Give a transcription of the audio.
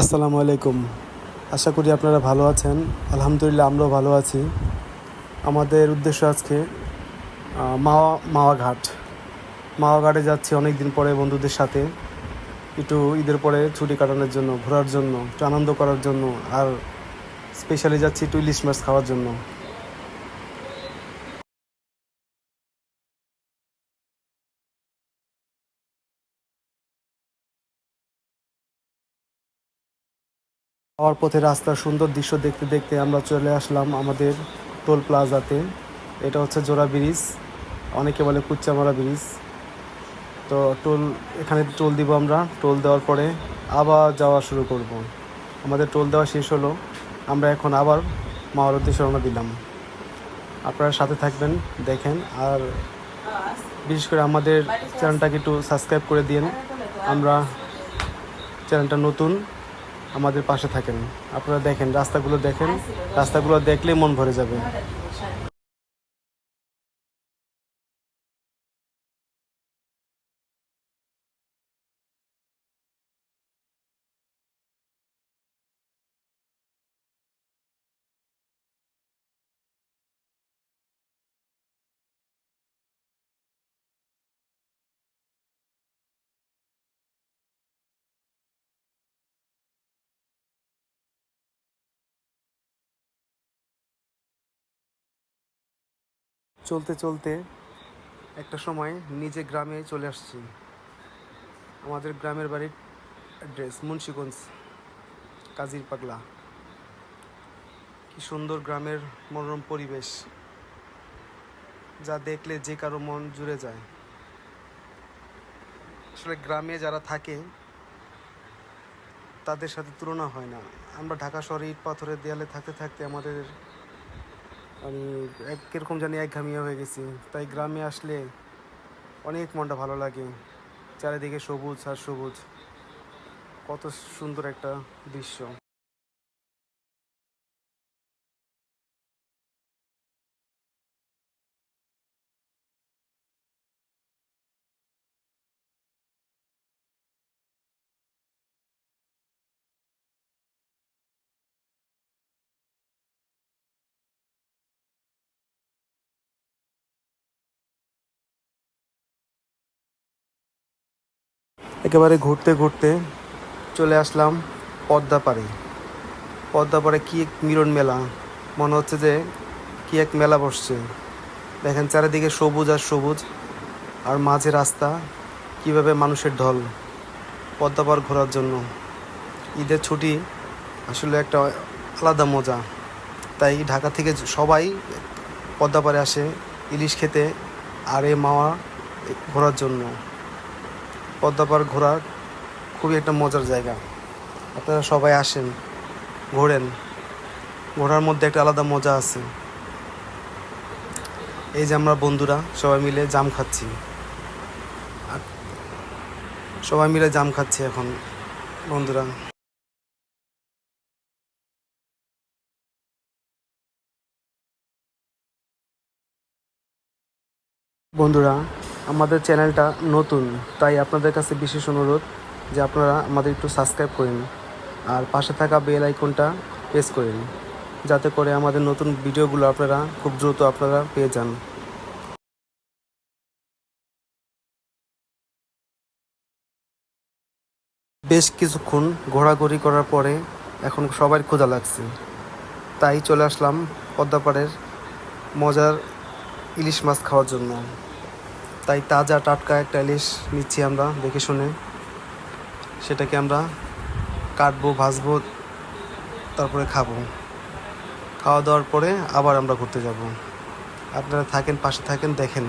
আসসালামু আলাইকুম। আশা করি আপনারা ভালো আছেন। আলহামদুলিল্লাহ আমরাও ভালো আছি। আমাদের উদ্দেশ্য আজকে মাওয়া ঘাট। মাওয়া ঘাটে যাচ্ছি অনেক দিন পরে বন্ধুদের সাথে, একটু ঈদের পরে ছুটি কাটানোর জন্য, ঘোরার জন্য, একটু আনন্দ করার জন্য, আর স্পেশালি যাচ্ছি একটু ইলিশ মাছ খাওয়ার জন্য। যাওয়ার পথে রাস্তার সুন্দর দৃশ্য দেখতে দেখতে আমরা চলে আসলাম আমাদের টোল প্লাজাতে। এটা হচ্ছে জোড়া ব্রিজ, অনেকে বলে কুচ্চামারা ব্রিজ। তো এখানে টোল দিব আমরা। টোল দেওয়ার পরে আবার যাওয়া শুরু করব। আমাদের টোল দেওয়া শেষ হলো, আমরা এখন আবার মাওয়ার উদ্দেশ্যে রওনা দিলাম। আপনারা সাথে থাকবেন, দেখেন। আর বিশেষ করে আমাদের চ্যানেলটাকে একটু সাবস্ক্রাইব করে দিন। আমরা চ্যানেলটা নতুন, আমাদের পাশে থাকেন। আপনারা দেখেন, রাস্তাগুলো দেখলেই মন ভরে যাবে। চলতে চলতে একটা সময় নিজে গ্রামে চলে আসছি। আমাদের গ্রামের বাড়ির অ্যাড্রেস মুন্সিগঞ্জ, কাজীর পাগলা। কি সুন্দর গ্রামের মনোরম পরিবেশ, যা দেখলে যে কারো মন জুড়ে যায়। আসলে গ্রামে যারা থাকে তাদের সাথে তুলনা হয় না। আমরা ঢাকা শহরে ইট পাথরের দেয়ালে থাকতে থাকতে আমাদের মানে কীরকম জানি একঘামিয়া হয়ে গেছি। তাই গ্রামে আসলে অনেক মনটা ভালো লাগে। চারিদিকে সবুজ আর সবুজ, কত সুন্দর একটা দৃশ্য। একেবারে ঘুরতে ঘুরতে চলে আসলাম পদ্মা পাড়ে। পদ্মা পাড়ে কি এক মিলন মেলা, মনে হচ্ছে যে কি এক মেলা বসছে। দেখেন চারিদিকে সবুজ আর সবুজ, আর মাঝে রাস্তা, কিভাবে মানুষের ঢল পদ্মা পাড় ঘোরার জন্য। ঈদের ছুটি আসলে একটা আলাদা মজা। তাই ঢাকা থেকে সবাই পদ্মা পাড়ে আসে ইলিশ খেতে আর এই মাওয়া ঘোরার জন্য। পদ্মা পাড় ঘোরা খুবই একটা মজার জায়গা। আপনারা সবাই আসেন, ঘোরেন। ঘোরার মধ্যে একটা আলাদা মজা আছে। এই যে আমরা বন্ধুরা সবাই মিলে জাম খাচ্ছি, এখন বন্ধুরা। বন্ধুরা, আমাদের চ্যানেলটা নতুন, তাই আপনাদের কাছে বিশেষ অনুরোধ যে আপনারা আমাদের একটু সাবস্ক্রাইব করেন আর পাশে থাকা বেল আইকনটা প্রেস করেন, যাতে করে আমাদের নতুন ভিডিওগুলো আপনারা খুব দ্রুত পেয়ে যান। বেশ কিছুক্ষণ ঘোরাঘুরি করার পরে এখন সবার ক্ষুধা লাগছে, তাই চলে আসলাম পদ্মাপাড়ের মজার ইলিশ মাছ খাওয়ার জন্য। তাই তাজা টাটকা একটা ইলিশ নিচ্ছি আমরা দেখে শুনে। সেটাকে আমরা কাটবো, ভাজবো, তারপরে খাবো। খাওয়া দাওয়ার পরে আবার আমরা ঘুরতে যাব। আপনারা থাকেন, পাশে থাকেন, দেখেন।